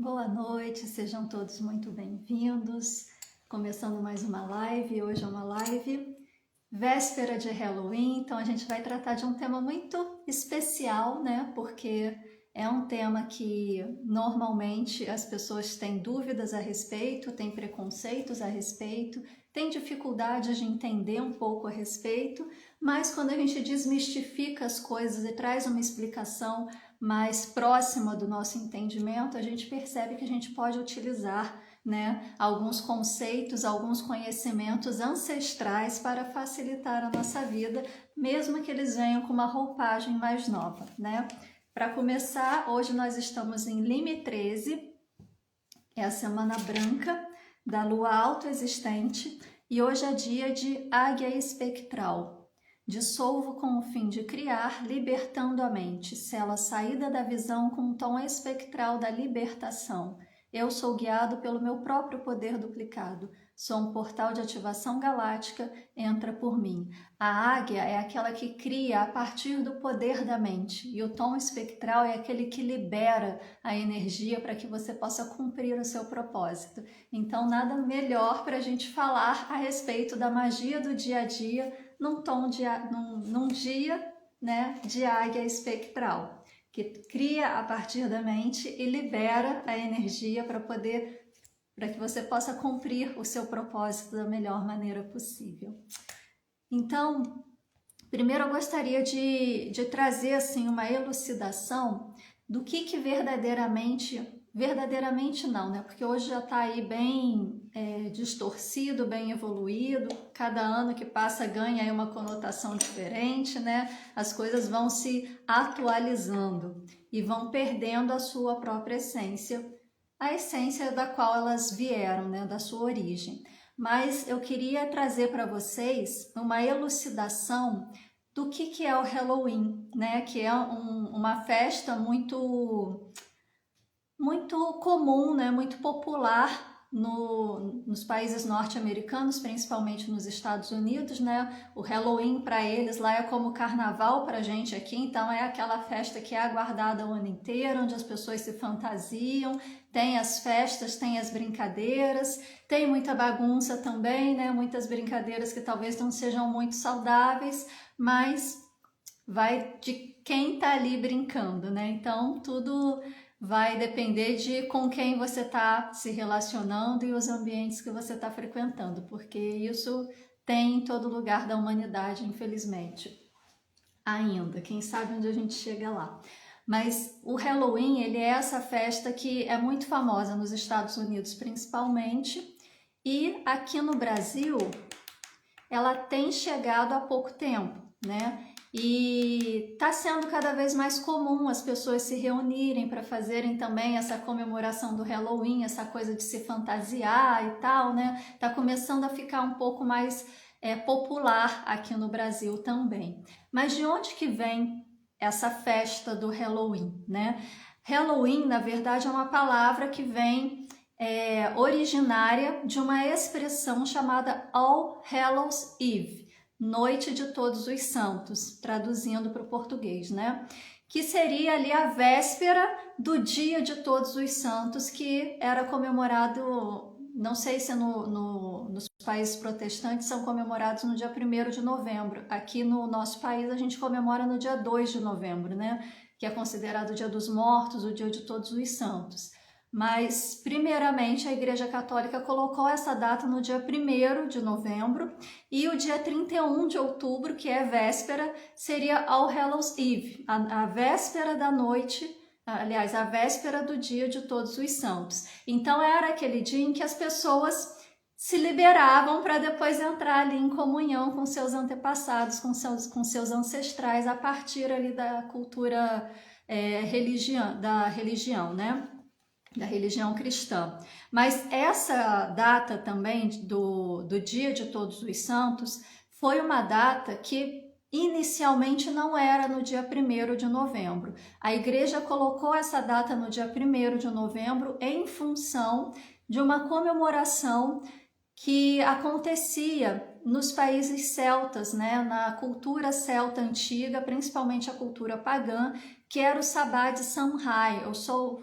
Boa noite, sejam todos muito bem-vindos. Começando mais uma live, hoje é uma live véspera de Halloween, então a gente vai tratar de um tema muito especial, né? Porque é um tema que normalmente as pessoas têm dúvidas a respeito, têm preconceitos a respeito, têm dificuldades de entender um pouco a respeito, mas quando a gente desmistifica as coisas e traz uma explicação mais próxima do nosso entendimento, a gente percebe que a gente pode utilizar, né, alguns conceitos, alguns conhecimentos ancestrais para facilitar a nossa vida, mesmo que eles venham com uma roupagem mais nova, né? Para começar, hoje nós estamos em Lime 13, é a semana branca da lua autoexistente e hoje é dia de águia espectral. Dissolvo com o fim de criar, libertando a mente, selo a saída da visão com um tom espectral da libertação. Eu sou guiado pelo meu próprio poder duplicado. Sou um portal de ativação galáctica, entra por mim. A águia é aquela que cria a partir do poder da mente, e o tom espectral é aquele que libera a energia para que você possa cumprir o seu propósito. Então, nada melhor para a gente falar a respeito da magia do dia a dia num dia, né, de águia espectral, que cria a partir da mente e libera a energia para que você possa cumprir o seu propósito da melhor maneira possível. Então, primeiro eu gostaria de trazer assim uma elucidação do que verdadeiramente não, né? Porque hoje já está aí bem distorcido, bem evoluído, cada ano que passa ganha aí uma conotação diferente, né? As coisas vão se atualizando e vão perdendo a sua própria essência, a essência da qual elas vieram, né? Da sua origem. Mas eu queria trazer para vocês uma elucidação do que é o Halloween, né? Que é uma festa muito comum, né? Muito popular nos países norte-americanos, principalmente nos Estados Unidos, né? O Halloween para eles lá é como o carnaval para a gente aqui, então é aquela festa que é aguardada o ano inteiro, onde as pessoas se fantasiam, tem as festas, tem as brincadeiras, tem muita bagunça também, né? Muitas brincadeiras que talvez não sejam muito saudáveis, mas vai de quem tá ali brincando, né? Então tudo vai depender de com quem você está se relacionando e os ambientes que você está frequentando, porque isso tem em todo lugar da humanidade, infelizmente. Ainda, quem sabe onde a gente chega lá. Mas o Halloween, ele é essa festa que é muito famosa nos Estados Unidos, principalmente, e aqui no Brasil, ela tem chegado há pouco tempo, né? E está sendo cada vez mais comum as pessoas se reunirem para fazerem também essa comemoração do Halloween, essa coisa de se fantasiar e tal, né? Tá começando a ficar um pouco mais popular aqui no Brasil também. Mas de onde que vem essa festa do Halloween, né? Halloween, na verdade, é uma palavra que vem originária de uma expressão chamada All Hallows Eve, Noite de Todos os Santos, traduzindo para o português, né? Que seria ali a véspera do Dia de Todos os Santos, que era comemorado, não sei se nos países protestantes são comemorados no dia 1º de novembro. Aqui no nosso país a gente comemora no dia 2 de novembro, né? Que é considerado o Dia dos Mortos, o Dia de Todos os Santos. Mas, primeiramente, a Igreja Católica colocou essa data no dia 1º de novembro e o dia 31 de outubro, que é véspera, seria All Hallows Eve, a véspera da noite, aliás, a véspera do dia de Todos os Santos. Então, era aquele dia em que as pessoas se liberavam para depois entrar ali em comunhão com seus antepassados, com seus ancestrais, a partir ali da cultura da religião, né? Da religião cristã. Mas essa data também do Dia de Todos os Santos foi uma data que inicialmente não era no dia 1º de novembro. A igreja colocou essa data no dia 1º de novembro em função de uma comemoração que acontecia nos países celtas, né, na cultura celta antiga, principalmente a cultura pagã, que era o sabá de Samhain, ou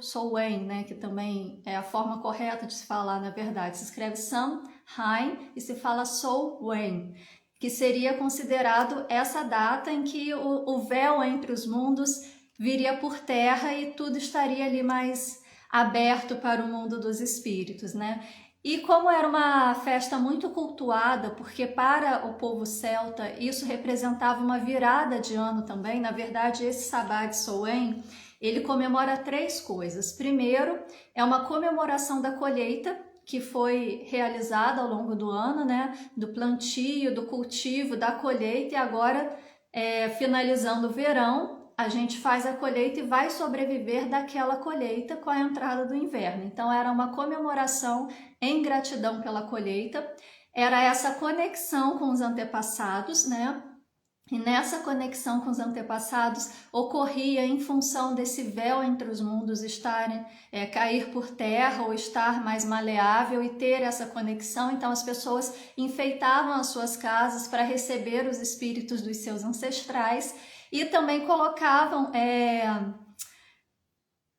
Samhain, né, que também é a forma correta de se falar, na verdade. Se escreve Samhain e se fala Samhain, que seria considerado essa data em que o véu entre os mundos viria por terra e tudo estaria ali mais aberto para o mundo dos espíritos, né? E como era uma festa muito cultuada, porque para o povo celta isso representava uma virada de ano também, na verdade esse sabá de Samhain, ele comemora 3 coisas. Primeiro, é uma comemoração da colheita, que foi realizada ao longo do ano, né? Do plantio, do cultivo, da colheita, e agora, finalizando o verão, a gente faz a colheita e vai sobreviver daquela colheita com a entrada do inverno. Então era uma comemoração em gratidão pela colheita, era essa conexão com os antepassados, né? E nessa conexão com os antepassados ocorria em função desse véu entre os mundos cair por terra ou estar mais maleável e ter essa conexão. Então as pessoas enfeitavam as suas casas para receber os espíritos dos seus ancestrais e também colocavam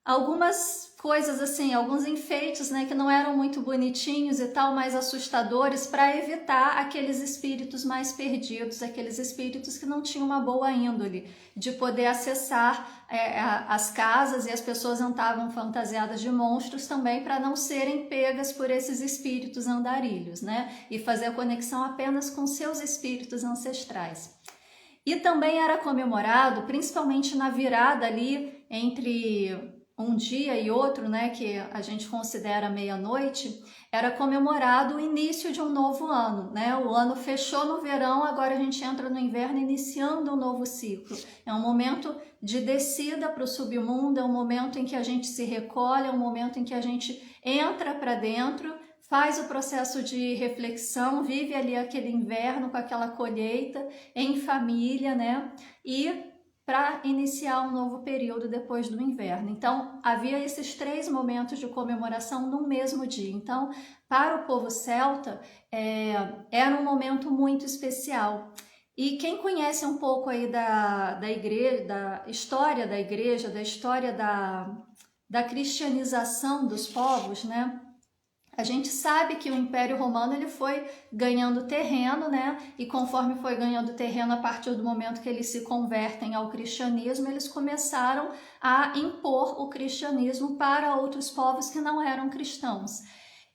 algumas coisas assim, alguns enfeites, né, que não eram muito bonitinhos e tal, mais assustadores, para evitar aqueles espíritos mais perdidos, aqueles espíritos que não tinham uma boa índole de poder acessar as casas, e as pessoas andavam fantasiadas de monstros também para não serem pegas por esses espíritos andarilhos, né, e fazer a conexão apenas com seus espíritos ancestrais. E também era comemorado, principalmente na virada ali entre um dia e outro, né, que a gente considera meia-noite, era comemorado o início de um novo ano, né? O ano fechou no verão, agora a gente entra no inverno, iniciando um novo ciclo. É um momento de descida para o submundo, é um momento em que a gente se recolhe, é um momento em que a gente entra para dentro, faz o processo de reflexão, vive ali aquele inverno com aquela colheita em família, né? E para iniciar um novo período depois do inverno. Então, havia esses 3 momentos de comemoração no mesmo dia. Então, para o povo celta, era um momento muito especial. E quem conhece um pouco aí da igreja, da história da igreja, da história da cristianização dos povos, né? A gente sabe que o Império Romano ele foi ganhando terreno, né? E conforme foi ganhando terreno, a partir do momento que eles se convertem ao cristianismo, eles começaram a impor o cristianismo para outros povos que não eram cristãos.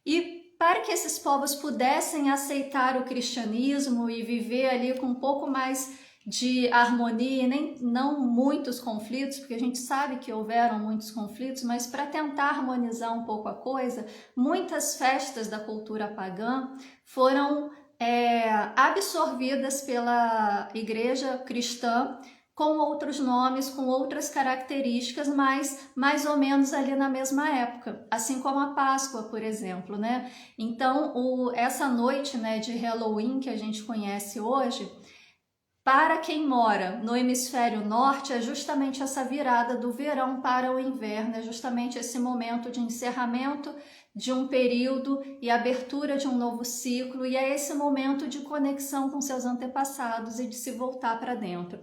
E para que esses povos pudessem aceitar o cristianismo e viver ali com um pouco mais de harmonia, não muitos conflitos, porque a gente sabe que houveram muitos conflitos, mas para tentar harmonizar um pouco a coisa, muitas festas da cultura pagã foram absorvidas pela igreja cristã com outros nomes, com outras características, mas mais ou menos ali na mesma época, assim como a Páscoa, por exemplo, né? Então, essa noite, né, de Halloween que a gente conhece hoje, para quem mora no hemisfério norte, é justamente essa virada do verão para o inverno, é justamente esse momento de encerramento de um período e abertura de um novo ciclo, e é esse momento de conexão com seus antepassados e de se voltar para dentro.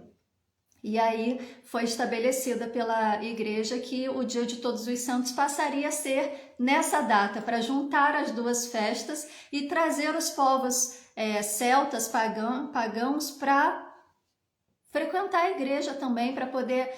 E aí foi estabelecida pela igreja que o Dia de Todos os Santos passaria a ser nessa data, para juntar as duas festas e trazer os povos celtas, pagãos, para frequentar a igreja também, para poder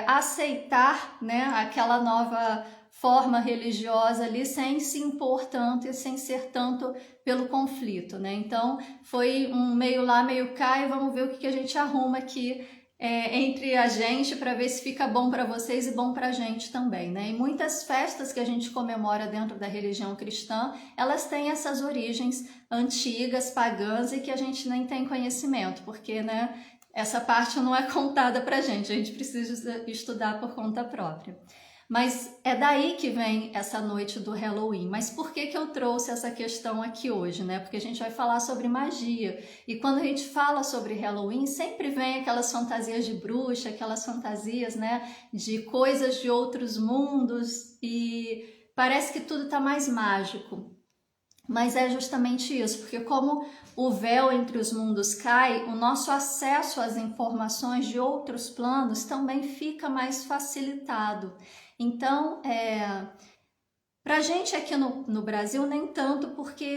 aceitar, né, aquela nova forma religiosa ali, sem se impor tanto e sem ser tanto pelo conflito, né? Então foi um meio lá, meio cá, e vamos ver o que a gente arruma aqui entre a gente para ver se fica bom para vocês e bom para a gente também, né? E muitas festas que a gente comemora dentro da religião cristã, elas têm essas origens antigas, pagãs, e que a gente nem tem conhecimento, porque, né, essa parte não é contada pra gente, a gente precisa estudar por conta própria. Mas é daí que vem essa noite do Halloween. Mas por que eu trouxe essa questão aqui hoje, né? Porque a gente vai falar sobre magia. E quando a gente fala sobre Halloween, sempre vem aquelas fantasias de bruxa, aquelas fantasias, né, de coisas de outros mundos, e parece que tudo tá mais mágico. Mas é justamente isso, porque como o véu entre os mundos cai, o nosso acesso às informações de outros planos também fica mais facilitado. Então, para a gente aqui no Brasil, nem tanto, porque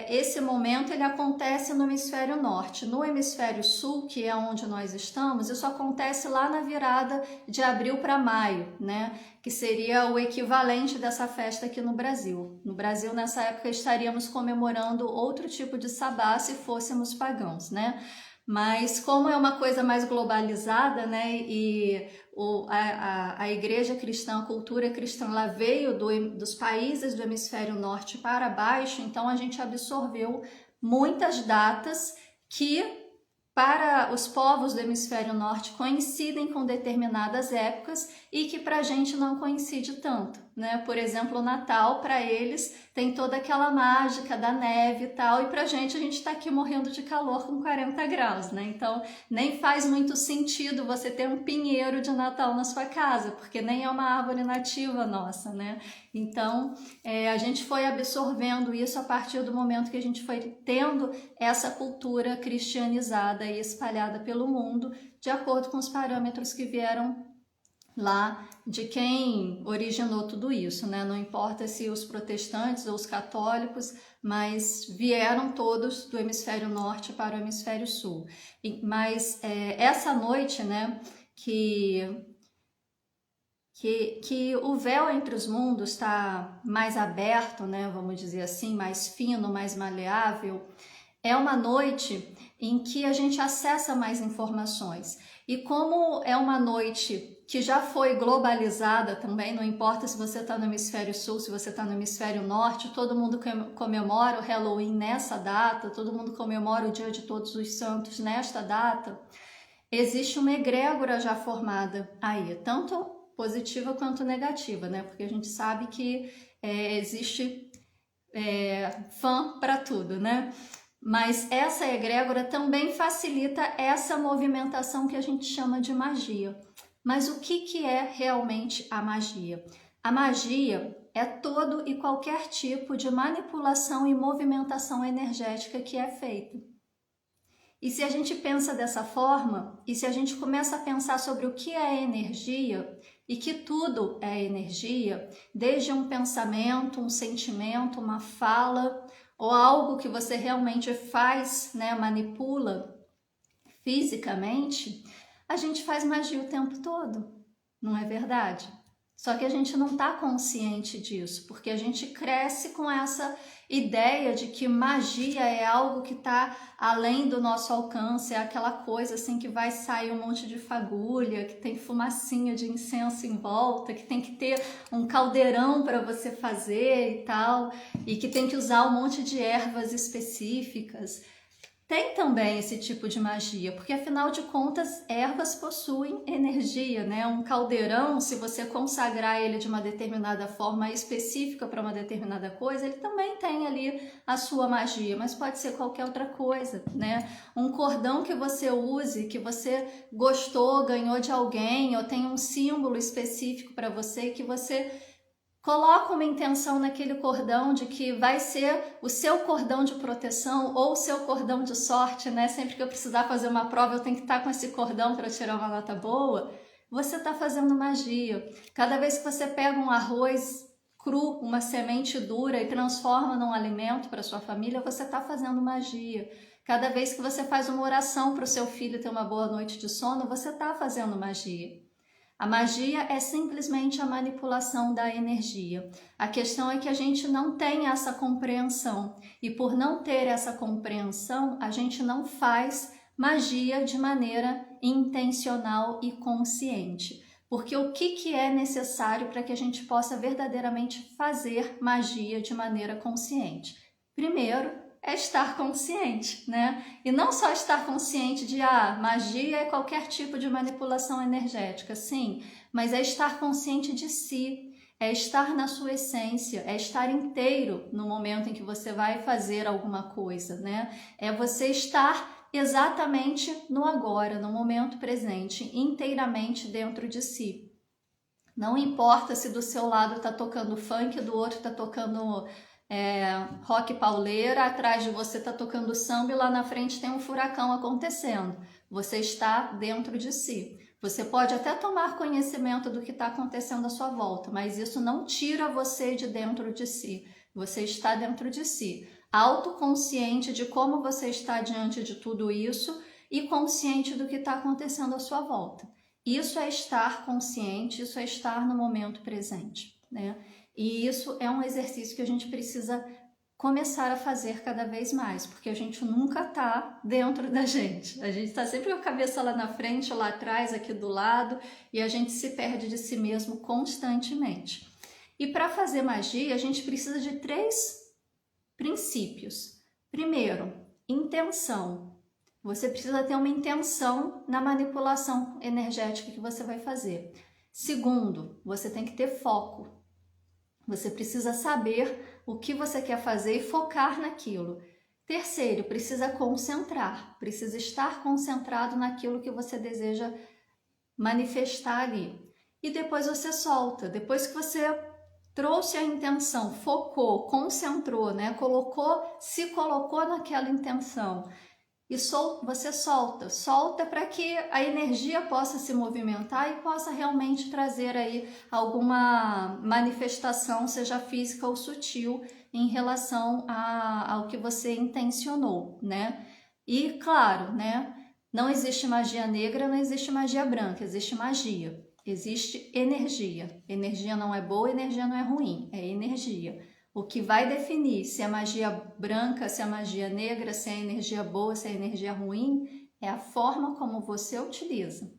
esse momento ele acontece no hemisfério norte. No hemisfério sul, que é onde nós estamos, isso acontece lá na virada de abril para maio, né? Que seria o equivalente dessa festa aqui no Brasil. No Brasil, nessa época, estaríamos comemorando outro tipo de sabá se fôssemos pagãos, né? Mas como é uma coisa mais globalizada, né, e a igreja cristã, a cultura cristã, ela veio dos países do hemisfério norte para baixo, então a gente absorveu muitas datas que para os povos do hemisfério norte coincidem com determinadas épocas e que para a gente não coincide tanto, né? Por exemplo, o Natal, para eles, tem toda aquela mágica da neve e tal, e para a gente está aqui morrendo de calor com 40 graus, né? Então, nem faz muito sentido você ter um pinheiro de Natal na sua casa, porque nem é uma árvore nativa nossa, né? Então, a gente foi absorvendo isso a partir do momento que a gente foi tendo essa cultura cristianizada e espalhada pelo mundo, de acordo com os parâmetros que vieram lá de quem originou tudo isso, né? Não importa se os protestantes ou os católicos, mas vieram todos do hemisfério norte para o hemisfério sul. Mas essa noite, né, que o véu entre os mundos está mais aberto, né, vamos dizer assim, mais fino, mais maleável, é uma noite em que a gente acessa mais informações. E como é uma noite que já foi globalizada também, não importa se você está no hemisfério sul, se você está no hemisfério norte, todo mundo comemora o Halloween nessa data, todo mundo comemora o Dia de Todos os Santos nesta data, existe uma egrégora já formada aí, tanto positiva quanto negativa, né? Porque a gente sabe que existe fã para tudo, né? Mas essa egrégora também facilita essa movimentação que a gente chama de magia. Mas o que é realmente a magia? A magia é todo e qualquer tipo de manipulação e movimentação energética que é feita. E se a gente pensa dessa forma, e se a gente começa a pensar sobre o que é energia, e que tudo é energia, desde um pensamento, um sentimento, uma fala, ou algo que você realmente faz, né, manipula fisicamente, a gente faz magia o tempo todo, não é verdade? Só que a gente não está consciente disso, porque a gente cresce com essa ideia de que magia é algo que está além do nosso alcance, é aquela coisa assim que vai sair um monte de fagulha, que tem fumacinha de incenso em volta, que tem que ter um caldeirão para você fazer e tal, e que tem que usar um monte de ervas específicas. Tem também esse tipo de magia, porque afinal de contas, ervas possuem energia, né? Um caldeirão, se você consagrar ele de uma determinada forma específica para uma determinada coisa, ele também tem ali a sua magia, mas pode ser qualquer outra coisa, né? Um cordão que você use, que você gostou, ganhou de alguém, ou tem um símbolo específico para você que você coloca uma intenção naquele cordão de que vai ser o seu cordão de proteção ou o seu cordão de sorte, né? Sempre que eu precisar fazer uma prova, eu tenho que estar com esse cordão para tirar uma nota boa. Você está fazendo magia. Cada vez que você pega um arroz cru, uma semente dura e transforma num alimento para sua família, você está fazendo magia. Cada vez que você faz uma oração para o seu filho ter uma boa noite de sono, você está fazendo magia. A magia é simplesmente a manipulação da energia. A questão é que a gente não tem essa compreensão. E por não ter essa compreensão, a gente não faz magia de maneira intencional e consciente. Porque o que é necessário para que a gente possa verdadeiramente fazer magia de maneira consciente? Primeiro, é estar consciente, né? E não só estar consciente de magia é qualquer tipo de manipulação energética, sim, mas é estar consciente de si, é estar na sua essência, é estar inteiro no momento em que você vai fazer alguma coisa, né? É você estar exatamente no agora, no momento presente, inteiramente dentro de si. Não importa se do seu lado tá tocando funk, do outro tá tocando rock pauleira, atrás de você está tocando samba e lá na frente tem um furacão acontecendo. Você está dentro de si. Você pode até tomar conhecimento do que está acontecendo à sua volta, mas isso não tira você de dentro de si. Você está dentro de si, autoconsciente de como você está diante de tudo isso e consciente do que está acontecendo à sua volta. Isso é estar consciente, isso é estar no momento presente, né? E isso é um exercício que a gente precisa começar a fazer cada vez mais, porque a gente nunca está dentro da gente. A gente está sempre com a cabeça lá na frente, lá atrás, aqui do lado, e a gente se perde de si mesmo constantemente. E para fazer magia, a gente precisa de 3 princípios. Primeiro, intenção. Você precisa ter uma intenção na manipulação energética que você vai fazer. Segundo, você tem que ter foco. Você precisa saber o que você quer fazer e focar naquilo. Terceiro, precisa concentrar, precisa estar concentrado naquilo que você deseja manifestar ali. E depois você solta, depois que você trouxe a intenção, focou, concentrou, né? Se colocou naquela intenção. E você solta para que a energia possa se movimentar e possa realmente trazer aí alguma manifestação, seja física ou sutil, em relação ao que você intencionou, né? E claro, né? Não existe magia negra, não existe magia branca, existe magia, existe energia. Energia não é boa, energia não é ruim, é energia. O que vai definir se é magia branca, se é magia negra, se é energia boa, se é energia ruim, é a forma como você utiliza.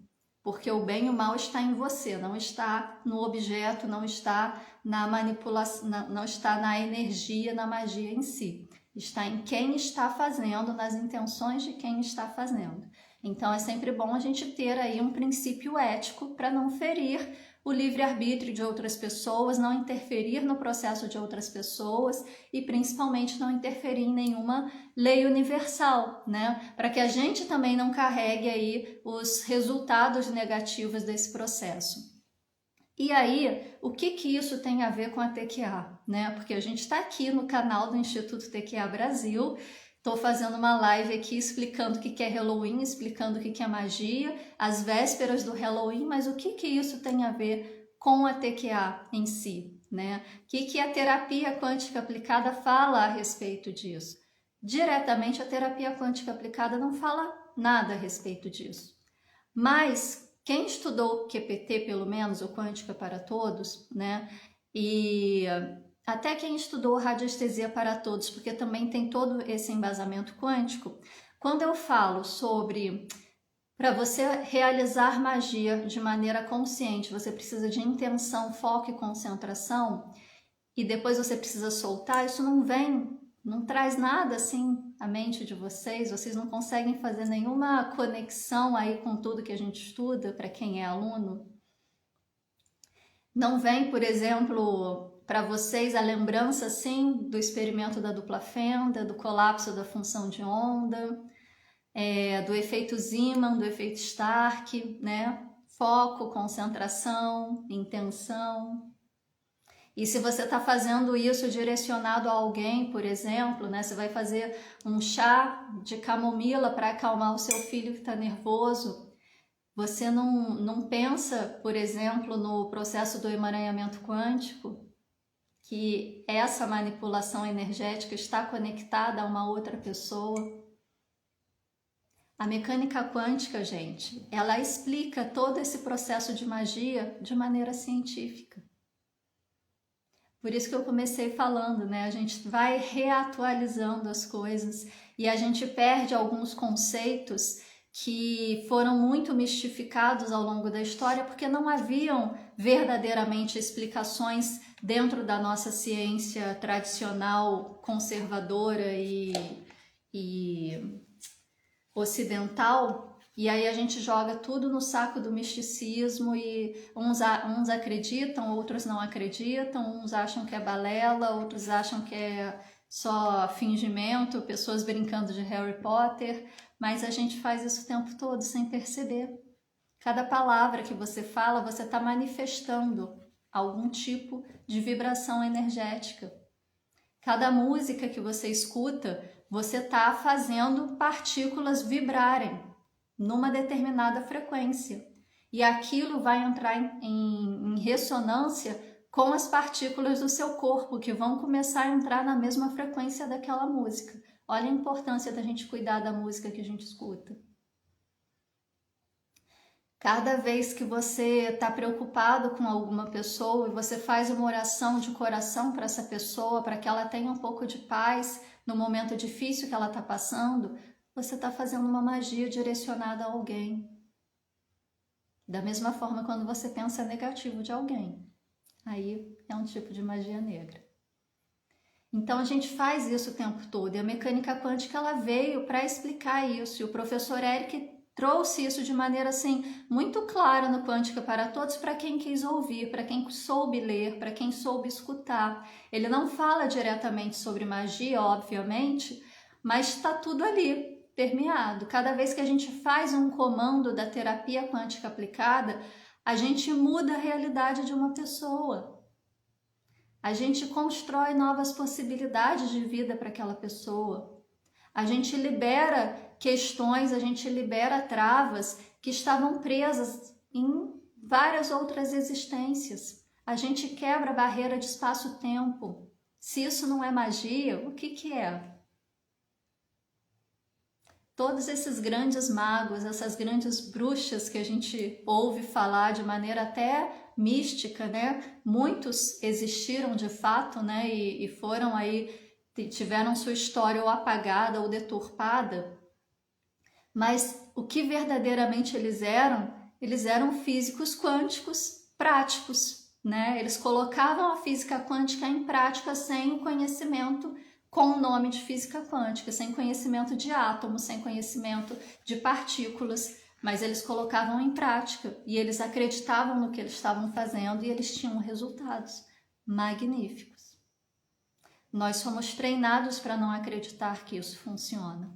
Porque o bem e o mal está em você, não está no objeto, não está na manipulação, não está na energia, na magia em si. Está em quem está fazendo, nas intenções de quem está fazendo. Então é sempre bom a gente ter aí um princípio ético para não ferir o livre-arbítrio de outras pessoas, não interferir no processo de outras pessoas e principalmente não interferir em nenhuma lei universal, né? Para que a gente também não carregue aí os resultados negativos desse processo. E aí, o que isso tem a ver com a TQA, né? Porque a gente está aqui no canal do Instituto TQA Brasil. Estou fazendo uma live aqui explicando o que é Halloween, explicando o que é magia, as vésperas do Halloween, mas o que isso tem a ver com a TQA em si, né? O que a terapia quântica aplicada fala a respeito disso? Diretamente, a terapia quântica aplicada não fala nada a respeito disso. Mas quem estudou o QPT, pelo menos, o Quântica para Todos, né? E até quem estudou radiestesia para todos, porque também tem todo esse embasamento quântico. Quando eu falo sobre para você realizar magia de maneira consciente, você precisa de intenção, foco e concentração, e depois você precisa soltar, isso não traz nada assim à mente de vocês não conseguem fazer nenhuma conexão aí com tudo que a gente estuda para quem é aluno. Não vem, por exemplo, para vocês a lembrança, sim, do experimento da dupla fenda, do colapso da função de onda, do efeito Zeeman, do efeito Stark, né? Foco, concentração, intenção. E se você está fazendo isso direcionado a alguém, por exemplo, né? Você vai fazer um chá de camomila para acalmar o seu filho que está nervoso. Você não pensa, por exemplo, no processo do emaranhamento quântico, que essa manipulação energética está conectada a uma outra pessoa? A mecânica quântica, gente, ela explica todo esse processo de magia de maneira científica. Por isso que eu comecei falando, né? A gente vai reatualizando as coisas e a gente perde alguns conceitos que foram muito mistificados ao longo da história porque não haviam verdadeiramente explicações dentro da nossa ciência tradicional, conservadora e ocidental. E aí a gente joga tudo no saco do misticismo e uns acreditam, outros não acreditam, uns acham que é balela, outros acham que é só fingimento, pessoas brincando de Harry Potter, mas a gente faz isso o tempo todo sem perceber. Cada palavra que você fala, você está manifestando algum tipo de vibração energética. Cada música que você escuta, você está fazendo partículas vibrarem numa determinada frequência. E aquilo vai entrar em ressonância com as partículas do seu corpo, que vão começar a entrar na mesma frequência daquela música. Olha a importância da gente cuidar da música que a gente escuta. Cada vez que você está preocupado com alguma pessoa e você faz uma oração de coração para essa pessoa, para que ela tenha um pouco de paz no momento difícil que ela está passando, você está fazendo uma magia direcionada a alguém. Da mesma forma, quando você pensa negativo de alguém, aí é um tipo de magia negra. Então a gente faz isso o tempo todo, e a mecânica quântica ela veio para explicar isso, e o professor Eric trouxe isso de maneira assim muito clara no Quântica para Todos, para quem quis ouvir, para quem soube ler, para quem soube escutar. Ele não fala diretamente sobre magia, obviamente, mas está tudo ali permeado. Cada vez que a gente faz um comando da terapia quântica aplicada, a gente muda a realidade de uma pessoa. A gente constrói novas possibilidades de vida para aquela pessoa. A gente libera questões, a gente libera travas que estavam presas em várias outras existências. A gente quebra a barreira de espaço-tempo. Se isso não é magia, o que é? Todos esses grandes magos, essas grandes bruxas que a gente ouve falar de maneira até mística, né? Muitos existiram de fato, né? E foram aí, tiveram sua história ou apagada ou deturpada. Mas o que verdadeiramente eles eram físicos quânticos práticos, né? Eles colocavam a física quântica em prática sem o conhecimento com o nome de física quântica, sem conhecimento de átomos, sem conhecimento de partículas, mas eles colocavam em prática e eles acreditavam no que eles estavam fazendo e eles tinham resultados magníficos. Nós somos treinados para não acreditar que isso funciona.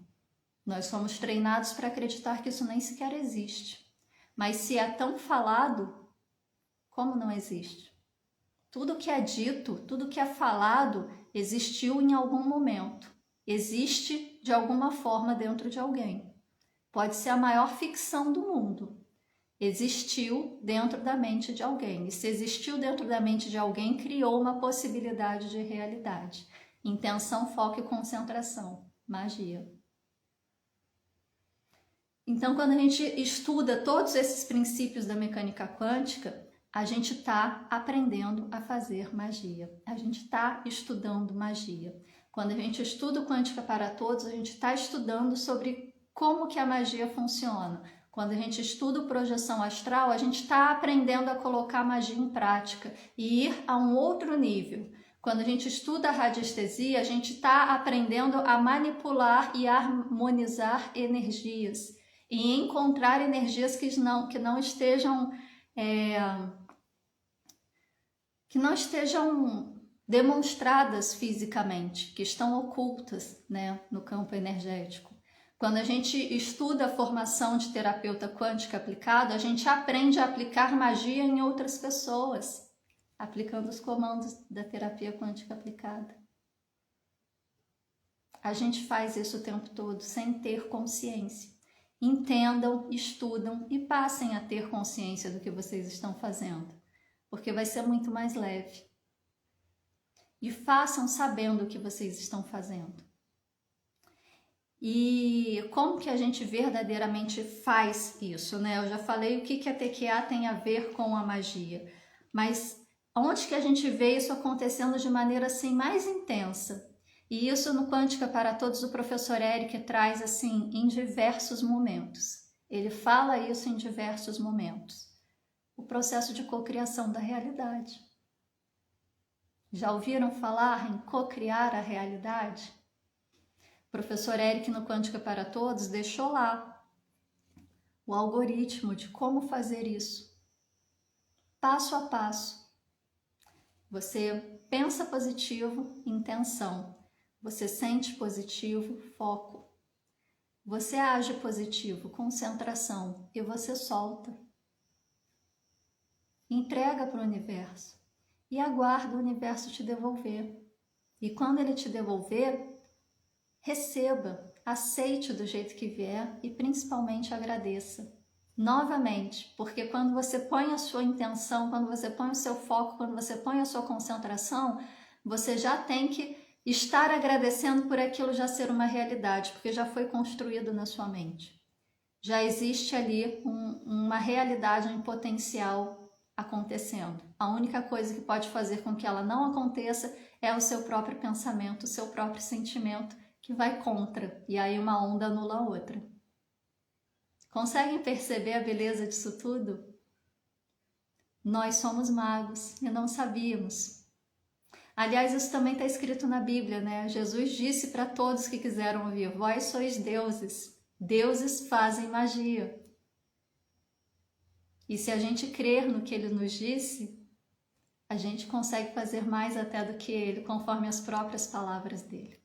Nós somos treinados para acreditar que isso nem sequer existe. Mas se é tão falado, como não existe? Tudo que é dito, tudo que é falado, existiu em algum momento. Existe de alguma forma dentro de alguém. Pode ser a maior ficção do mundo. Existiu dentro da mente de alguém. E se existiu dentro da mente de alguém, criou uma possibilidade de realidade. Intenção, foco e concentração. Magia. Então, quando a gente estuda todos esses princípios da mecânica quântica, a gente está aprendendo a fazer magia. A gente está estudando magia. Quando a gente estuda o Quântica para Todos, a gente está estudando sobre como que a magia funciona. Quando a gente estuda projeção astral, a gente está aprendendo a colocar a magia em prática e ir a um outro nível. Quando a gente estuda a radiestesia, a gente está aprendendo a manipular e harmonizar energias e encontrar energias que não estejam demonstradas fisicamente, que estão ocultas, né, no campo energético. Quando a gente estuda a formação de terapeuta quântica aplicado, a gente aprende a aplicar magia em outras pessoas, aplicando os comandos da terapia quântica aplicada. A gente faz isso o tempo todo sem ter consciência. Entendam, estudam e passem a ter consciência do que vocês estão fazendo, porque vai ser muito mais leve. E façam sabendo o que vocês estão fazendo. E como que a gente verdadeiramente faz isso, né? Eu já falei o que a TQA tem a ver com a magia, mas onde que a gente vê isso acontecendo de maneira assim mais intensa? E isso no Quântica para Todos, o professor Eric traz assim em diversos momentos. Ele fala isso em diversos momentos. O processo de cocriação da realidade. Já ouviram falar em cocriar a realidade? O professor Eric no Quântica para Todos deixou lá o algoritmo de como fazer isso. Passo a passo. Você pensa positivo, intenção. Você sente positivo, foco. Você age positivo, concentração, e você solta. Entrega para o universo e aguarda o universo te devolver. E quando ele te devolver, receba, aceite do jeito que vier e principalmente agradeça. Novamente, porque quando você põe a sua intenção, quando você põe o seu foco, quando você põe a sua concentração, você já tem que estar agradecendo por aquilo já ser uma realidade, porque já foi construído na sua mente. Já existe ali uma realidade, um potencial acontecendo. A única coisa que pode fazer com que ela não aconteça é o seu próprio pensamento, o seu próprio sentimento, que vai contra, e aí uma onda anula a outra. Conseguem perceber a beleza disso tudo? Nós somos magos e não sabíamos. Aliás, isso também está escrito na Bíblia, né? Jesus disse para todos que quiseram ouvir: vós sois deuses, deuses fazem magia. E se a gente crer no que ele nos disse, a gente consegue fazer mais até do que ele, conforme as próprias palavras dele.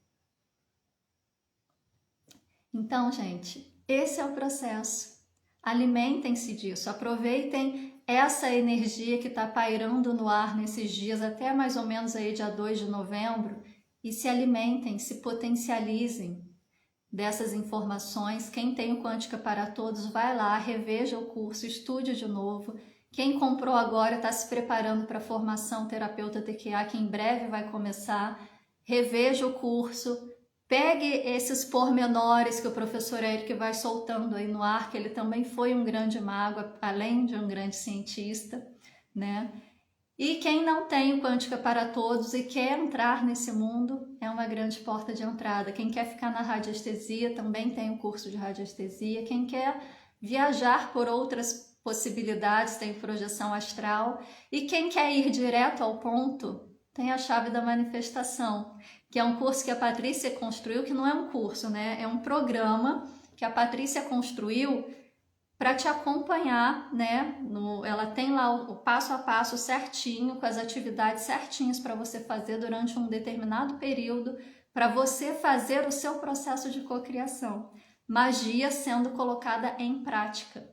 Então, gente, esse é o processo. Alimentem-se disso, aproveitem essa energia que está pairando no ar nesses dias, até mais ou menos aí dia 2 de novembro, e se alimentem, se potencializem dessas informações. Quem tem o Quântica para Todos, vai lá, reveja o curso, estude de novo. Quem comprou agora está se preparando para a formação terapeuta TQA, que em breve vai começar, reveja o curso. Pegue esses pormenores que o professor Eric vai soltando aí no ar, que ele também foi um grande mago, além de um grande cientista, né? E quem não tem o Quântica para Todos e quer entrar nesse mundo, é uma grande porta de entrada. Quem quer ficar na radiestesia também tem o curso de radiestesia. Quem quer viajar por outras possibilidades tem projeção astral. E quem quer ir direto ao ponto, tem a chave da manifestação, que é um curso que a Patrícia construiu, que não é um curso, né? É um programa que a Patrícia construiu para te acompanhar, né? Ela tem lá o passo a passo certinho, com as atividades certinhas para você fazer durante um determinado período, para você fazer o seu processo de cocriação. Magia sendo colocada em prática.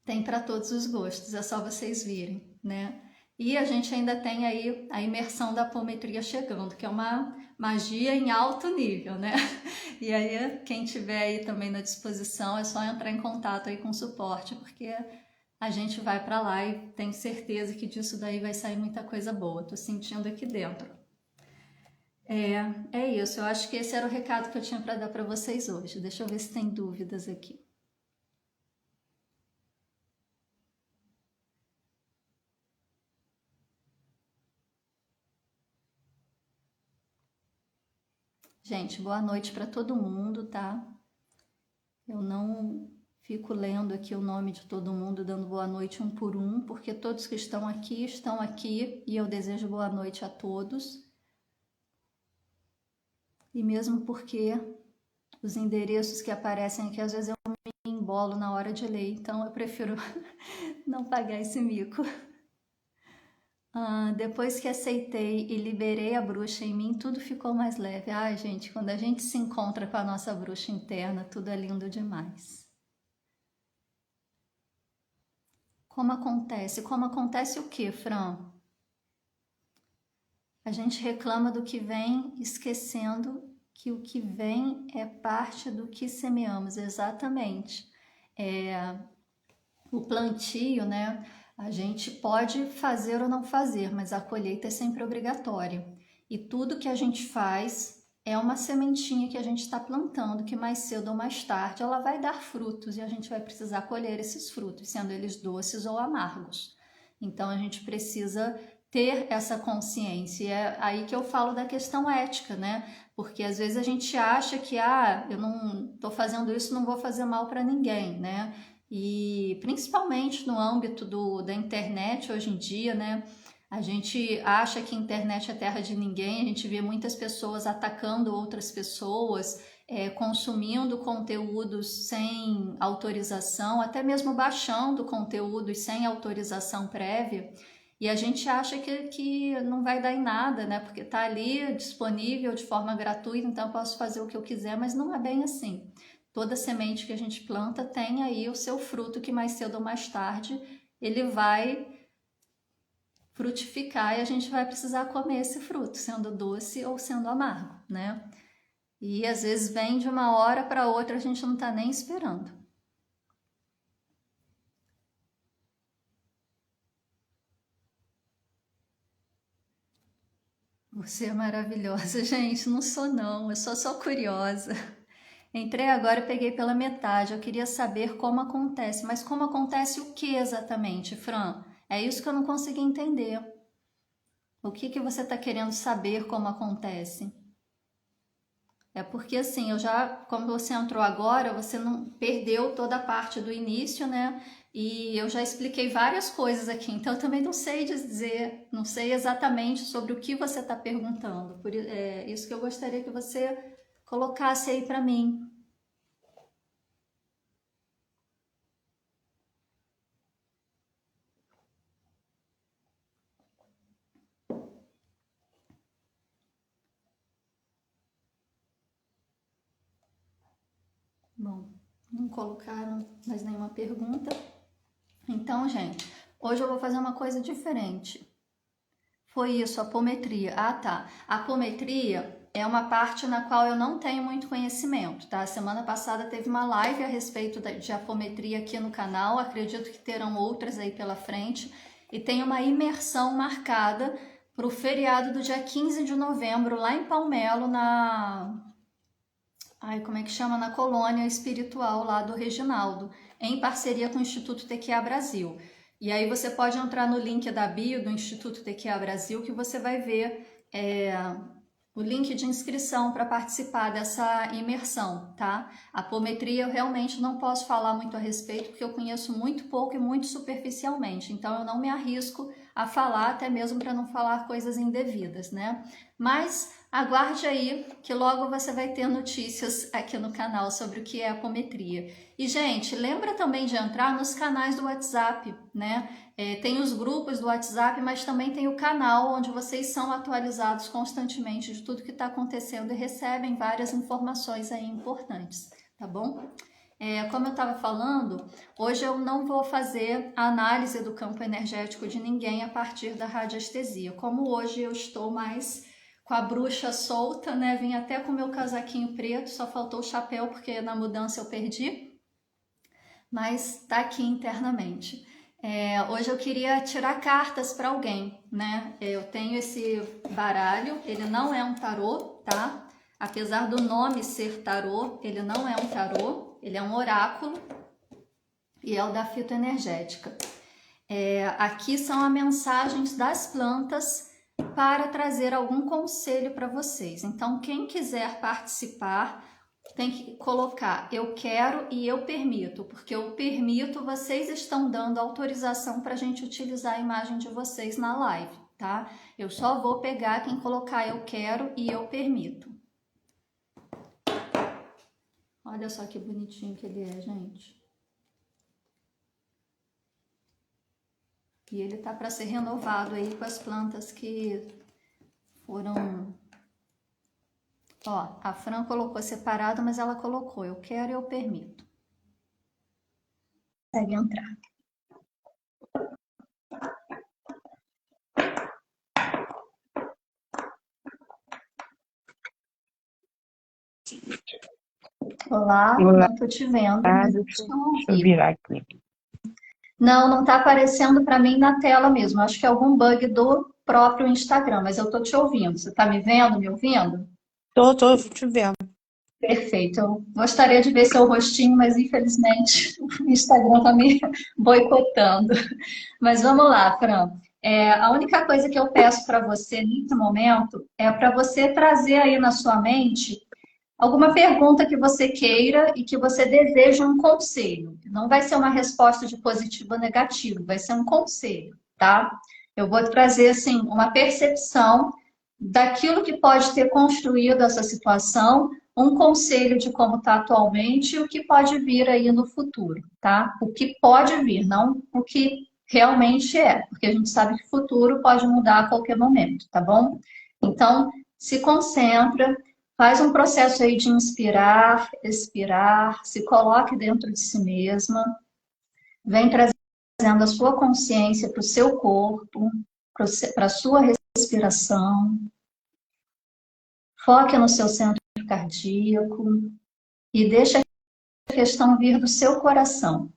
Tem para todos os gostos, é só vocês virem, né? E a gente ainda tem aí a imersão da apometria chegando, que é uma magia em alto nível, né? E aí, quem tiver aí também na disposição, é só entrar em contato aí com o suporte, porque a gente vai para lá e tenho certeza que disso daí vai sair muita coisa boa. Tô sentindo aqui dentro. É isso, eu acho que esse era o recado que eu tinha para dar para vocês hoje. Deixa eu ver se tem dúvidas aqui. Gente, boa noite para todo mundo, tá? Eu não fico lendo aqui o nome de todo mundo, dando boa noite um por um, porque todos que estão aqui e eu desejo boa noite a todos. E mesmo porque os endereços que aparecem aqui, às vezes eu me embolo na hora de ler, então eu prefiro não pagar esse mico. Depois que aceitei e liberei a bruxa em mim, tudo ficou mais leve. Ai, gente, quando a gente se encontra com a nossa bruxa interna, tudo é lindo demais. Como acontece? Como acontece o quê, Fran? A gente reclama do que vem, esquecendo que o que vem é parte do que semeamos, exatamente. O plantio, né? A gente pode fazer ou não fazer, mas a colheita é sempre obrigatória. E tudo que a gente faz é uma sementinha que a gente está plantando, que mais cedo ou mais tarde ela vai dar frutos e a gente vai precisar colher esses frutos, sendo eles doces ou amargos. Então a gente precisa ter essa consciência. E é aí que eu falo da questão ética, né? Porque às vezes a gente acha que eu não estou fazendo isso, não vou fazer mal para ninguém, né? E principalmente no âmbito da internet hoje em dia, né? A gente acha que a internet é terra de ninguém, a gente vê muitas pessoas atacando outras pessoas, consumindo conteúdos sem autorização, até mesmo baixando conteúdos sem autorização prévia. E a gente acha que não vai dar em nada, né? Porque tá ali disponível de forma gratuita, então eu posso fazer o que eu quiser, mas não é bem assim. Toda semente que a gente planta tem aí o seu fruto que mais cedo ou mais tarde ele vai frutificar e a gente vai precisar comer esse fruto, sendo doce ou sendo amargo, né? E às vezes vem de uma hora para outra, a gente não está nem esperando. Você é maravilhosa, gente. Não sou não, eu sou só curiosa. Entrei agora e peguei pela metade. Eu queria saber como acontece. Mas como acontece o que exatamente, Fran? É isso que eu não consegui entender. O que que você está querendo saber como acontece? É porque assim, eu já, como você entrou agora, você não perdeu toda a parte do início, né? E eu já expliquei várias coisas aqui, então eu também não sei dizer, não sei exatamente sobre o que você está perguntando. Por isso que eu gostaria que você colocasse aí para mim. Bom, não colocaram mais nenhuma pergunta. Então, gente, hoje eu vou fazer uma coisa diferente. Foi isso, apometria. Ah, tá. A apometria é uma parte na qual eu não tenho muito conhecimento, tá? Semana passada teve uma live a respeito de apometria aqui no canal, acredito que terão outras aí pela frente, e tem uma imersão marcada para o feriado do dia 15 de novembro, lá em Palmelo, como é que chama? Na colônia espiritual lá do Reginaldo, em parceria com o Instituto TQA Brasil. E aí você pode entrar no link da bio do Instituto TQA Brasil que você vai ver o link de inscrição para participar dessa imersão, tá? A apometria eu realmente não posso falar muito a respeito porque eu conheço muito pouco e muito superficialmente, então eu não me arrisco a falar, até mesmo para não falar coisas indevidas, né? Mas aguarde aí que logo você vai ter notícias aqui no canal sobre o que é apometria. E, gente, lembra também de entrar nos canais do WhatsApp, né? Tem os grupos do WhatsApp, mas também tem o canal onde vocês são atualizados constantemente de tudo que está acontecendo e recebem várias informações aí importantes, tá bom? Como eu estava falando, hoje eu não vou fazer a análise do campo energético de ninguém a partir da radiestesia. Como hoje eu estou mais com a bruxa solta, né? Vim até com o meu casaquinho preto, só faltou o chapéu porque na mudança eu perdi, mas tá aqui internamente. Hoje eu queria tirar cartas para alguém, né? Eu tenho esse baralho, ele não é um tarô, tá? Apesar do nome ser tarô, ele não é um tarô, ele é um oráculo e é o da fitoenergética. Aqui são as mensagens das plantas para trazer algum conselho para vocês. Então, quem quiser participar, tem que colocar eu quero e eu permito, porque eu permito, vocês estão dando autorização para a gente utilizar a imagem de vocês na live, tá? Eu só vou pegar quem colocar eu quero e eu permito. Olha só que bonitinho que ele é, gente. E ele tá para ser renovado aí com as plantas que foram... Ó, a Fran colocou separado, mas ela colocou eu quero e eu permito. Consegue entrar. Olá, Olá. não tô te vendo, mas eu estou ao Deixa eu vivo. virar aqui. Não tá aparecendo para mim na tela mesmo. Acho que é algum bug do próprio Instagram, mas eu tô te ouvindo. Você tá me vendo, me ouvindo? Tô te vendo. Perfeito. Eu gostaria de ver seu rostinho, mas infelizmente o Instagram tá me boicotando. Mas vamos lá, Fran. A única coisa que eu peço para você nesse momento é para você trazer aí na sua mente alguma pergunta que você queira e que você deseja um conselho. Não vai ser uma resposta de positivo ou negativo, vai ser um conselho, tá? Eu vou trazer, assim, uma percepção daquilo que pode ter construído essa situação, um conselho de como está atualmente e o que pode vir aí no futuro, tá? O que pode vir, não o que realmente é, porque a gente sabe que o futuro pode mudar a qualquer momento, tá bom? Então, se concentra, faz um processo aí de inspirar, expirar, se coloque dentro de si mesma, vem trazendo a sua consciência para o seu corpo, para a sua respiração. Foque no seu centro cardíaco e deixe a questão vir do seu coração.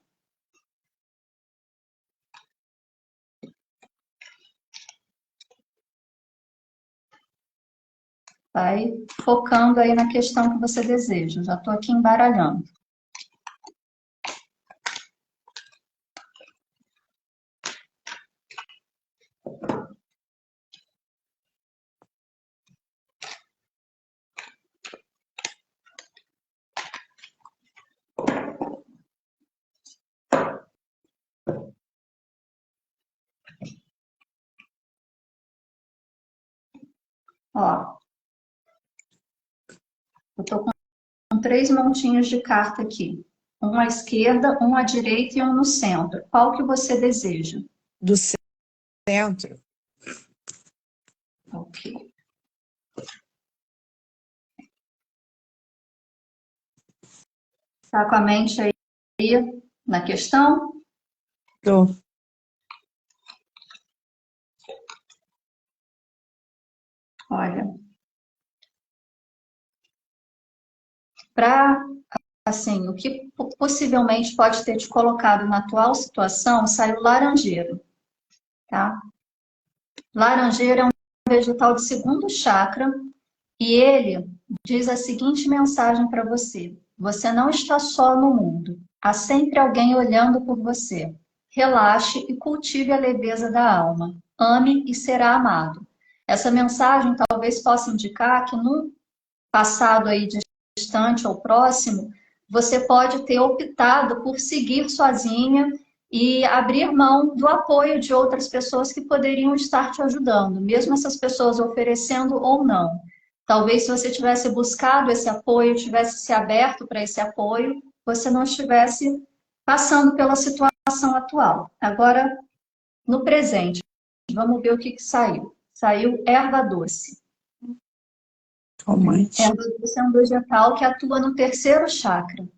Vai focando aí na questão que você deseja. Já estou aqui embaralhando. Ó, eu estou com 3 montinhos de carta aqui. Um à esquerda, um à direita e um no centro. Qual que você deseja? Do centro. Ok. Está com a mente aí na questão? Tô. Olha, para assim, o que possivelmente pode ter te colocado na atual situação, saiu laranjeiro, tá? Laranjeiro é um vegetal de segundo chakra e ele diz a seguinte mensagem para você: você não está só no mundo, há sempre alguém olhando por você. Relaxe e cultive a leveza da alma. Ame e será amado. Essa mensagem talvez possa indicar que num passado aí distante ou próximo, você pode ter optado por seguir sozinha e abrir mão do apoio de outras pessoas que poderiam estar te ajudando, mesmo essas pessoas oferecendo ou não. Talvez se você tivesse buscado esse apoio, tivesse se aberto para esse apoio, você não estivesse passando pela situação atual. Agora, no presente, vamos ver o que saiu. Saiu erva doce. Calmante. Erva doce é um vegetal que atua no terceiro chakra.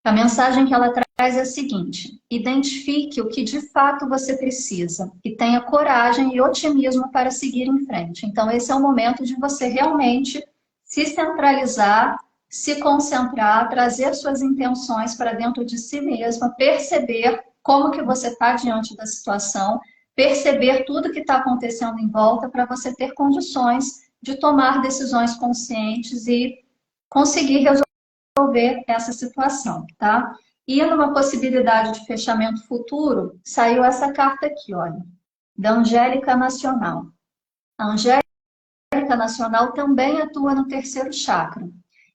A mensagem que ela traz é a seguinte: identifique o que de fato você precisa e tenha coragem e otimismo para seguir em frente. Então, esse é o momento de você realmente se centralizar, se concentrar, trazer suas intenções para dentro de si mesma, perceber como que você está diante da situação, perceber tudo que está acontecendo em volta para você ter condições de tomar decisões conscientes e conseguir resolver essa situação, tá? E numa possibilidade de fechamento futuro, saiu essa carta aqui, olha, da Angélica Nacional. A Angélica Nacional também atua no terceiro chakra.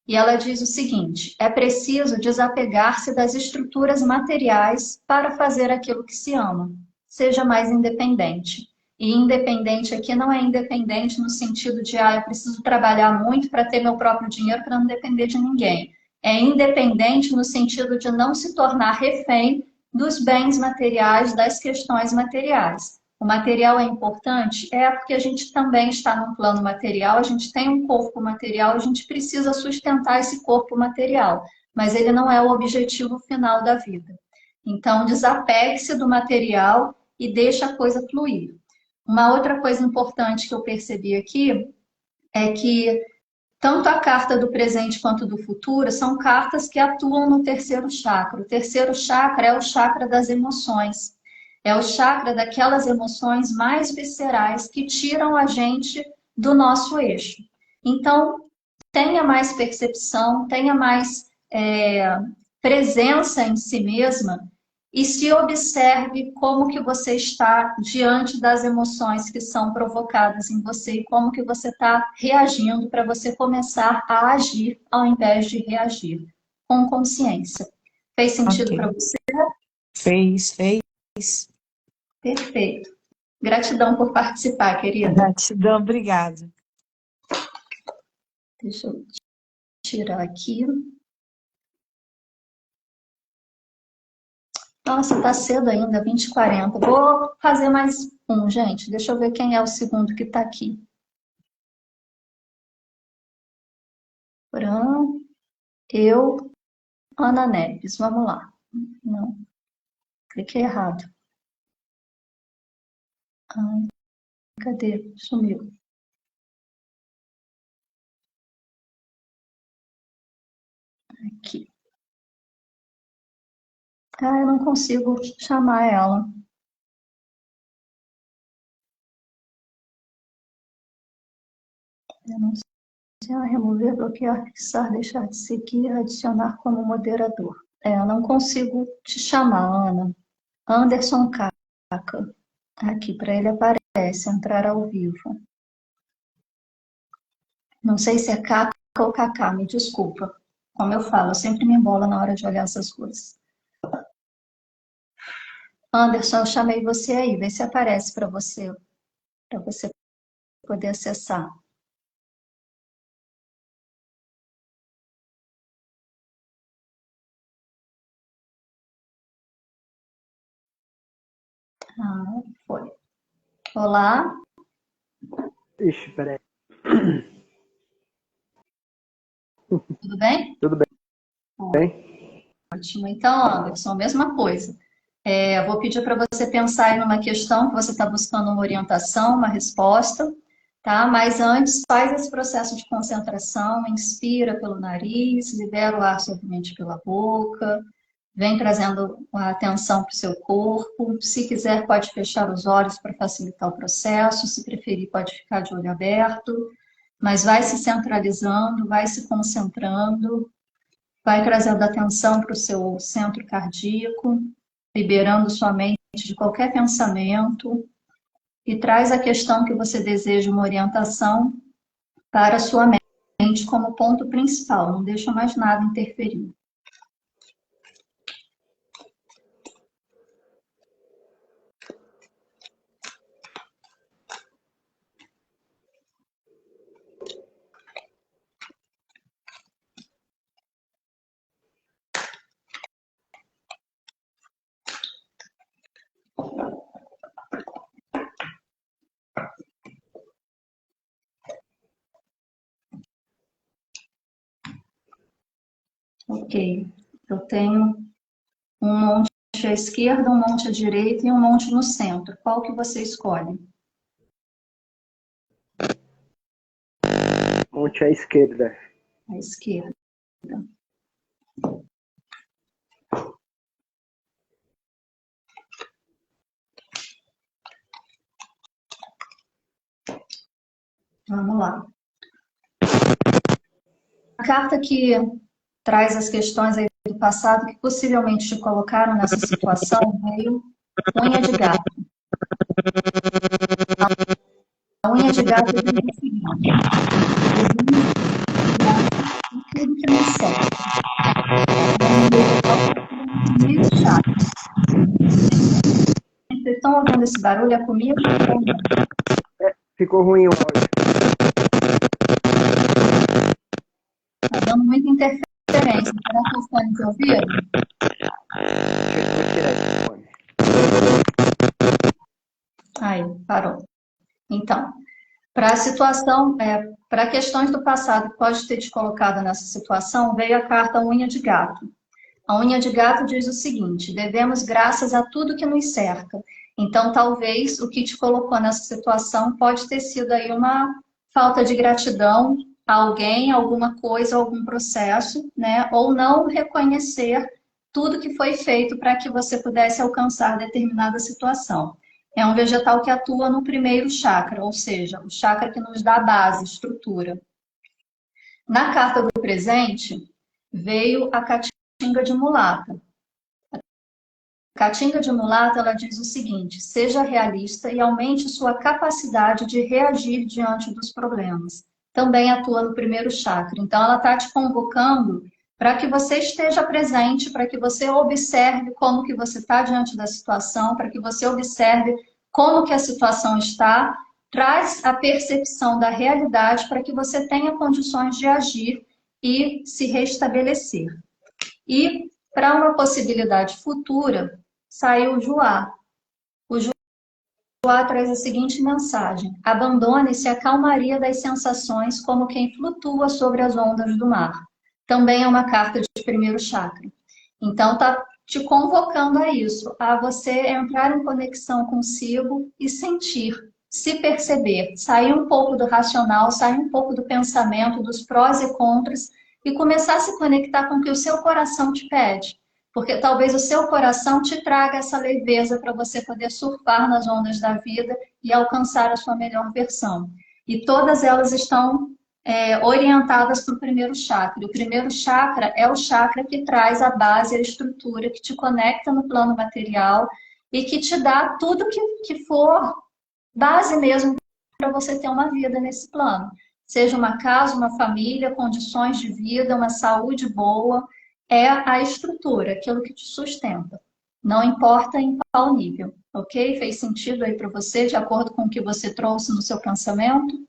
E ela diz o seguinte: é preciso desapegar-se das estruturas materiais para fazer aquilo que se ama. Seja mais independente. E independente aqui não é independente no sentido de, eu preciso trabalhar muito para ter meu próprio dinheiro para não depender de ninguém. É independente no sentido de não se tornar refém dos bens materiais, das questões materiais. O material é importante? É porque a gente também está num plano material, a gente tem um corpo material, a gente precisa sustentar esse corpo material, mas ele não é o objetivo final da vida. Então, desapegue-se do material e deixe a coisa fluir. Uma outra coisa importante que eu percebi aqui é que tanto a carta do presente quanto do futuro são cartas que atuam no terceiro chakra. O terceiro chakra é o chakra das emoções. É o chakra daquelas emoções mais viscerais que tiram a gente do nosso eixo. Então, tenha mais percepção, tenha mais presença em si mesma e se observe como que você está diante das emoções que são provocadas em você e como que você está reagindo para você começar a agir ao invés de reagir, com consciência. Fez sentido para Ok. você? Fez. Perfeito. Gratidão por participar, querida. Gratidão, obrigada. Deixa eu tirar aqui. Nossa, tá cedo ainda, 20h40. Vou fazer mais um, gente. Deixa eu ver quem é o segundo que tá aqui. Fran, eu, Ana Neves. Vamos lá. Não, cliquei errado. Cadê? Sumiu. Aqui. Ah, eu não consigo chamar ela. Eu não sei. Remover, bloquear, fixar, deixar de seguir, adicionar como moderador. Eu não consigo te chamar, Ana. Anderson Caca. Aqui, para ele aparece, entrar ao vivo. Não sei se é Caca ou Cacá, me desculpa. Como eu falo, eu sempre me embolo na hora de olhar essas coisas. Anderson, eu chamei você aí, vê se aparece para você poder acessar. Ah, foi. Olá. Ixi, peraí. Tudo bem? Tudo bem? Ótimo. Então, Anderson, mesma coisa. Eu vou pedir para você pensar aí numa questão que você está buscando uma orientação, uma resposta, tá? Mas antes, faz esse processo de concentração, inspira pelo nariz, libera o ar suavemente pela boca, vem trazendo a atenção para o seu corpo. Se quiser, pode fechar os olhos para facilitar o processo, se preferir, pode ficar de olho aberto, mas vai se centralizando, vai se concentrando, vai trazendo atenção para o seu centro cardíaco, liberando sua mente de qualquer pensamento e traz a questão que você deseja uma orientação para a sua mente como ponto principal, não deixa mais nada interferir. Ok, eu tenho um monte à esquerda, um monte à direita e um monte no centro. Qual que você escolhe? Monte à esquerda. À esquerda. Vamos lá. A carta que traz as questões aí do passado que possivelmente te colocaram nessa situação veio unha de gato. A unha de gato diz o seguinte: tudo que não serve. Vocês estão ouvindo esse barulho? É comigo? Ficou ruim o áudio. Está dando muita interferência. Será que o fone de ouvido? Vou tirar esse fone. Aí, parou. Então, para a situação, para questões do passado que pode ter te colocado nessa situação, veio a carta unha de gato. A unha de gato diz o seguinte: devemos graças a tudo que nos cerca. Então, talvez o que te colocou nessa situação pode ter sido aí uma falta de gratidão a alguém, alguma coisa, algum processo, né? Ou não reconhecer tudo que foi feito para que você pudesse alcançar determinada situação. É um vegetal que atua no primeiro chakra, ou seja, o chakra que nos dá base, estrutura. Na carta do presente, veio a Caatinga de mulata. A Caatinga de mulata, ela diz o seguinte: seja realista e aumente sua capacidade de reagir diante dos problemas. Também atua no primeiro chakra. Então, ela está te convocando para que você esteja presente, para que você observe como que você está diante da situação, para que você observe como que a situação está, traz a percepção da realidade para que você tenha condições de agir e se restabelecer. E para uma possibilidade futura, saiu o Juá. O Juá traz a seguinte mensagem: abandone-se à calmaria das sensações como quem flutua sobre as ondas do mar. Também é uma carta de primeiro chakra. Então, está te convocando a isso, a você entrar em conexão consigo e sentir se perceber, sair um pouco do racional, sair um pouco do pensamento, dos prós e contras, e começar a se conectar com o que o seu coração te pede. Porque talvez o seu coração te traga essa leveza para você poder surfar nas ondas da vida e alcançar a sua melhor versão. E todas elas estão orientadas para o primeiro chakra. O primeiro chakra é o chakra que traz a base, a estrutura, que te conecta no plano material e que te dá tudo que for base mesmo para você ter uma vida nesse plano. Seja uma casa, uma família, condições de vida, uma saúde boa, é a estrutura, aquilo que te sustenta. Não importa em qual nível, ok? Fez sentido aí para você, de acordo com o que você trouxe no seu pensamento?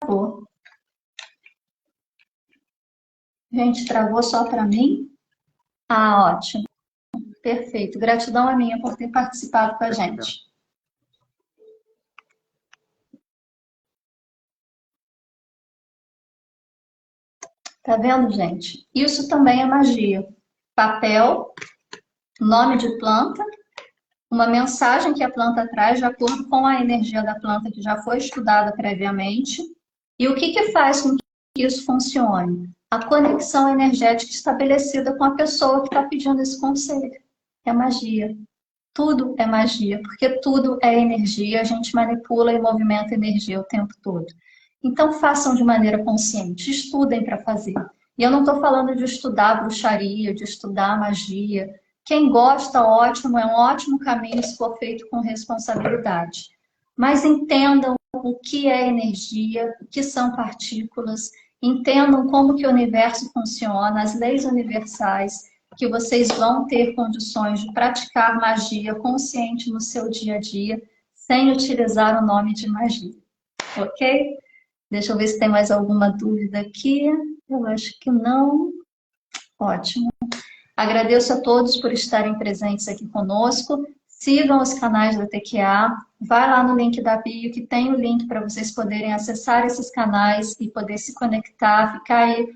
Travou. Gente, travou só para mim? Ah, ótimo. Perfeito. Gratidão a minha por ter participado com a gente. Tá vendo, gente? Isso também é magia. Papel, nome de planta, uma mensagem que a planta traz de acordo com a energia da planta que já foi estudada previamente. E o que faz com que isso funcione? A conexão energética estabelecida com a pessoa que está pedindo esse conselho. É magia. Tudo é magia, porque tudo é energia, a gente manipula e movimenta energia o tempo todo. Então façam de maneira consciente, estudem para fazer. E eu não estou falando de estudar bruxaria, de estudar magia. Quem gosta, ótimo, é um ótimo caminho se for feito com responsabilidade. Mas entendam o que é energia, o que são partículas, entendam como que o universo funciona, as leis universais, que vocês vão ter condições de praticar magia consciente no seu dia a dia, sem utilizar o nome de magia. Ok? Deixa eu ver se tem mais alguma dúvida aqui. Eu acho que não. Ótimo. Agradeço a todos por estarem presentes aqui conosco. Sigam os canais da TQA. Vai lá no link da bio, que tem o link para vocês poderem acessar esses canais e poder se conectar, ficar aí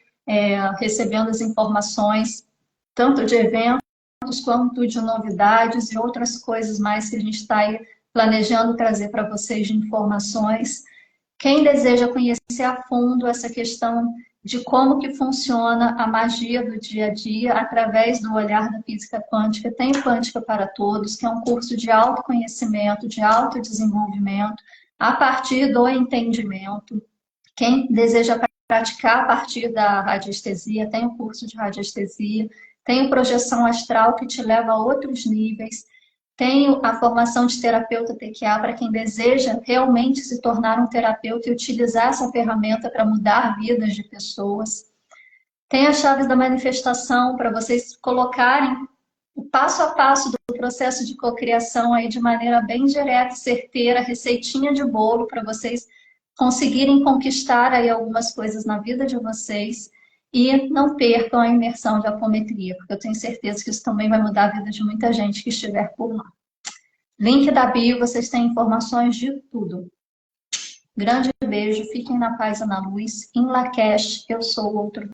recebendo as informações, tanto de eventos quanto de novidades e outras coisas mais que a gente está aí planejando trazer para vocês de informações. Quem deseja conhecer a fundo essa questão de como que funciona a magia do dia a dia através do olhar da física quântica, tem Quântica para Todos, que é um curso de autoconhecimento, de autodesenvolvimento, a partir do entendimento. Quem deseja praticar a partir da radiestesia, tem o curso de radiestesia, tem o projeção astral que te leva a outros níveis, tem a formação de terapeuta TQA para quem deseja realmente se tornar um terapeuta e utilizar essa ferramenta para mudar vidas de pessoas. Tem as chaves da manifestação para vocês colocarem o passo a passo do processo de cocriação aí de maneira bem direta e certeira, receitinha de bolo para vocês conseguirem conquistar aí algumas coisas na vida de vocês. E não percam a imersão de apometria, porque eu tenho certeza que isso também vai mudar a vida de muita gente que estiver por lá. Link da bio, vocês têm informações de tudo. Grande beijo, fiquem na paz e na luz. Em Lakesh, eu sou o outro